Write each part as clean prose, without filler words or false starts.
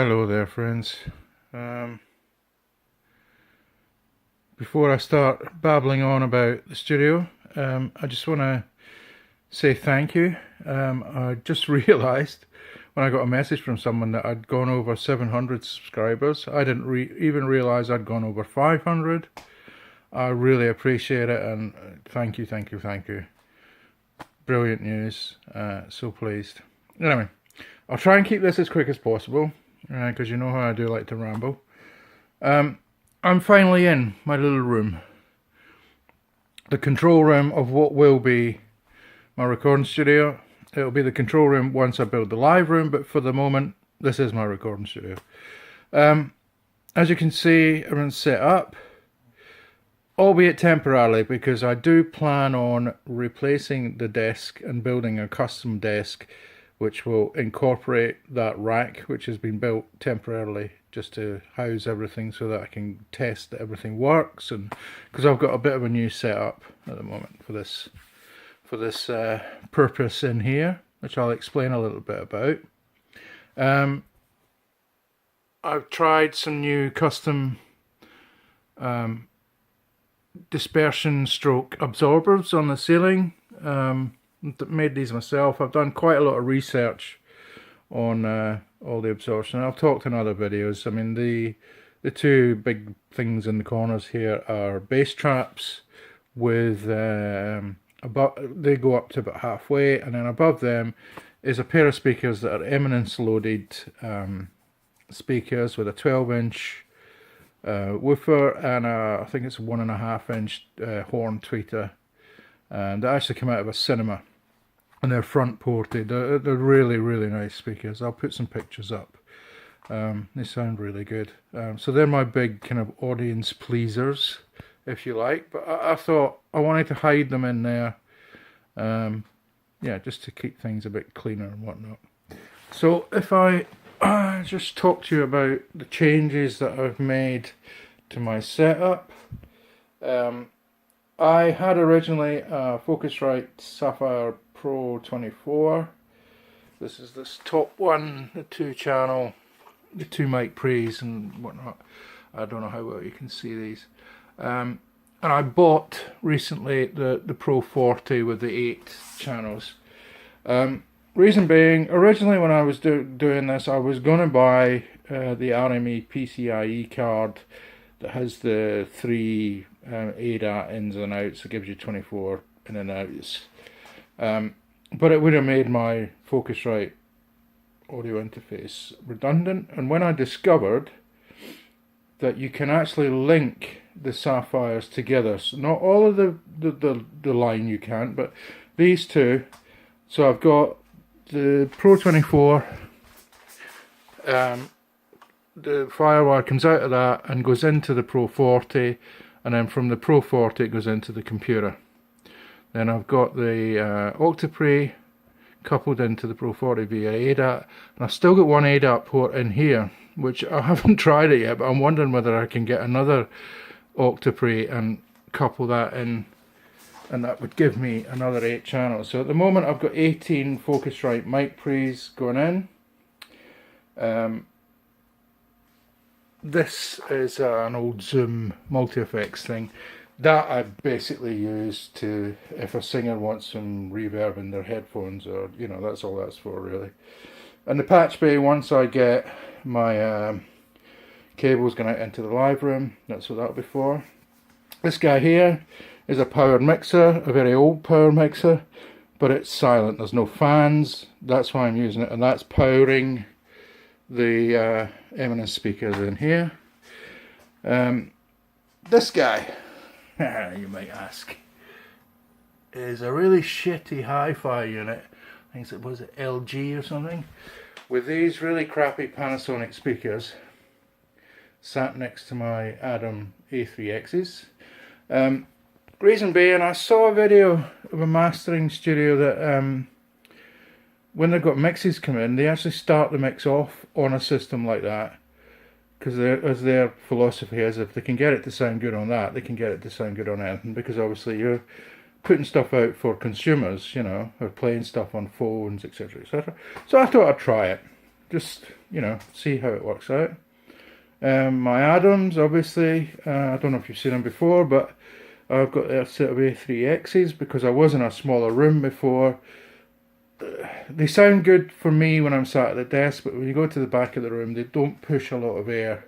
Hello there, friends. Before I start babbling on about the studio, I just want to say thank you. I just realised when I got a message from someone that I'd gone over 700 subscribers. I didn't even realise I'd gone over 500. I really appreciate it, and thank you, thank you, thank you. Brilliant news. So pleased. Anyway, I'll try and keep this as quick as possible, because you know how I do like to ramble. I'm finally in my little room. The control room of what will be my recording studio. It'll be the control room once I build the live room, but for the moment, this is my recording studio. As you can see, everything's set up, albeit temporarily, because I do plan on replacing the desk and building a custom desk which will incorporate that rack which has been built temporarily just to house everything so that I can test that everything works, and because I've got a bit of a new setup at the moment for this purpose in here, which I'll explain a little bit about. I've tried some new custom dispersion stroke absorbers on the ceiling. Made these myself. I've done quite a lot of research on all the absorption. I've talked in other videos. I mean, the two big things in the corners here are bass traps with they go up to about halfway, and then above them is a pair of speakers that are eminence loaded speakers with a 12-inch woofer and I think it's a 1.5-inch horn tweeter, and they actually come out of a cinema, and they're front ported. They're really, really nice speakers. I'll put some pictures up. They sound really good. So they're my big kind of audience pleasers, if you like, but I thought I wanted to hide them in there, yeah, just to keep things a bit cleaner and whatnot. So if I just talk to you about the changes that I've made to my setup. I had originally a Focusrite Sapphire Pro 24. This is this top one, the 2-channel, the 2 mic pre's and whatnot. I don't know how well you can see these. And I bought recently the Pro 40 with the 8 channels. Reason being, originally when I was doing this, I was going to buy the RME PCIe card that has the 3 ADAT ins and outs. It gives you 24 in and outs. But it would have made my Focusrite audio interface redundant. And when I discovered that you can actually link the Sapphires together, so not all of the line you can't, but these two. So I've got the Pro 24, the firewire comes out of that and goes into the Pro 40, and then from the Pro 40 it goes into the computer. Then I've got the Octopre coupled into the Pro 40 via ADAT, and I've still got one ADAT port in here, which I haven't tried it yet, but I'm wondering whether I can get another Octopre and couple that in, and that would give me another 8 channels. So at the moment I've got 18 Focusrite mic pre's going in. This is an old Zoom multi-effects thing that I basically use to, if a singer wants some reverb in their headphones, or you know, that's all that's for really. And the patch bay, once I get my cables going out into the live room, that's what that'll be for. This guy here is a powered mixer, a very old power mixer, but it's silent, there's no fans, that's why I'm using it, and that's powering the Eminence speakers in here. This guy, you might ask, is a really shitty hi-fi unit. I think it was LG or something, with these really crappy Panasonic speakers sat next to my Adam A3Xs. Reason being, I saw a video of a mastering studio that when they've got mixes come in, they actually start the mix off on a system like that, because as their philosophy is, if they can get it to sound good on that, they can get it to sound good on anything, because obviously you're putting stuff out for consumers, you know, or playing stuff on phones, etc, etc. So I thought I'd try it. just, you know, see how it works out. My Adams, obviously, I don't know if you've seen them before, but I've got a set of A3Xs because I was in a smaller room before. They sound good for me when I'm sat at the desk, but when you go to the back of the room, they don't push a lot of air,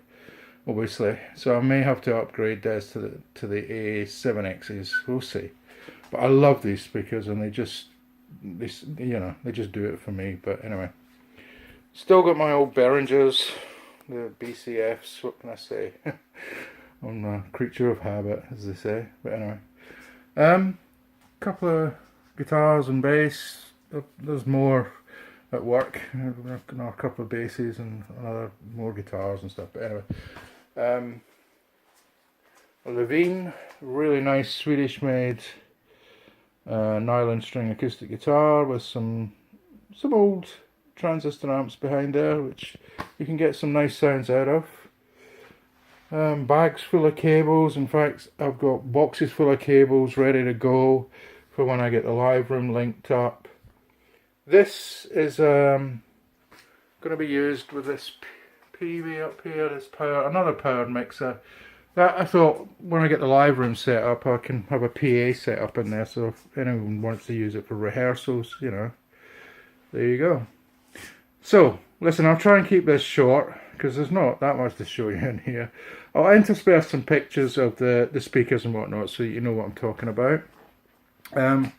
obviously. So I may have to upgrade this to the A7Xs. We'll see. But I love these speakers, and they just do it for me. But anyway, still got my old Behringers, the BCFs. What can I say? I'm a creature of habit, as they say. But anyway, couple of guitars and bass. There's more at work. I've got a couple of basses and another more guitars and stuff. But anyway, a Levine, really nice Swedish-made nylon string acoustic guitar with some old transistor amps behind there, which you can get some nice sounds out of. Bags full of cables. In fact, I've got boxes full of cables ready to go for when I get the live room linked up. This is going to be used with this PV up here, this another powered mixer. That I thought when I get the live room set up, I can have a PA set up in there, so if anyone wants to use it for rehearsals, you know, there you go. So, listen, I'll try and keep this short, because there's not that much to show you in here. I'll intersperse some pictures of the speakers and whatnot, so you know what I'm talking about. I'm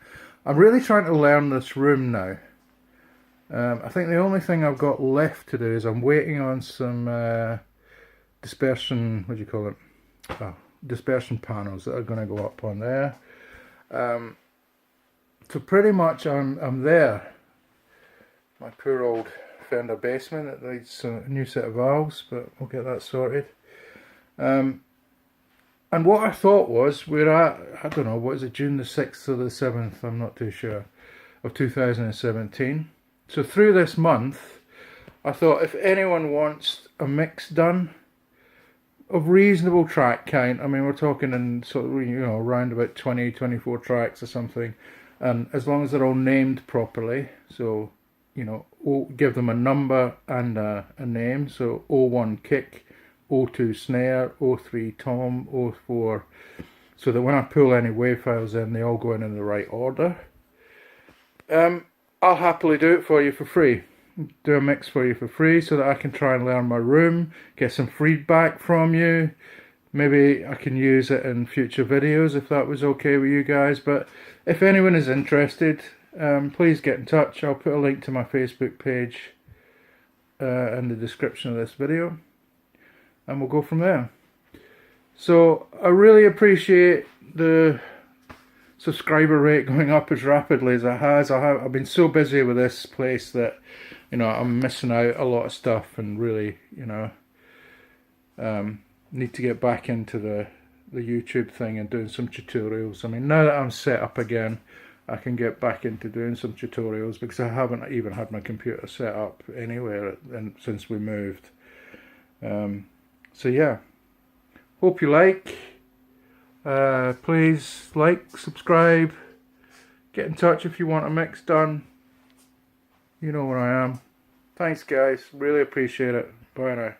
really trying to learn this room now. I think the only thing I've got left to do is I'm waiting on some dispersion, what do you call it? Oh, dispersion panels that are going to go up on there. So pretty much I'm there. My poor old Fender Bassman, it needs a new set of valves, but we'll get that sorted. And what I thought was, we're at, I don't know, what is it, June the 6th or the 7th, I'm not too sure, of 2017. So through this month, I thought if anyone wants a mix done of reasonable track count, I mean we're talking in sort of, you know, around about 20-24 tracks or something, and as long as they're all named properly, so, you know, give them a number and a name, so 01 kick, 02 snare, 03 tom, 04, so that when I pull any wave files in, they all go in the right order. I'll happily do it for you for free. Do a mix for you for free so that I can try and learn my room, get some feedback from you. Maybe I can use it in future videos if that was okay with you guys. But if anyone is interested, please get in touch. I'll put a link to my Facebook page in the description of this video, and we'll go from there. So I really appreciate the subscriber rate going up as rapidly as it has. I've been so busy with this place that, you know, I'm missing out a lot of stuff, and really, you know, need to get back into the YouTube thing and doing some tutorials. I mean, now that I'm set up again, I can get back into doing some tutorials, because I haven't even had my computer set up anywhere since we moved. So yeah, hope you like. Please like, subscribe, get in touch if you want a mix done. You know where I am. Thanks guys, really appreciate it. Bye now.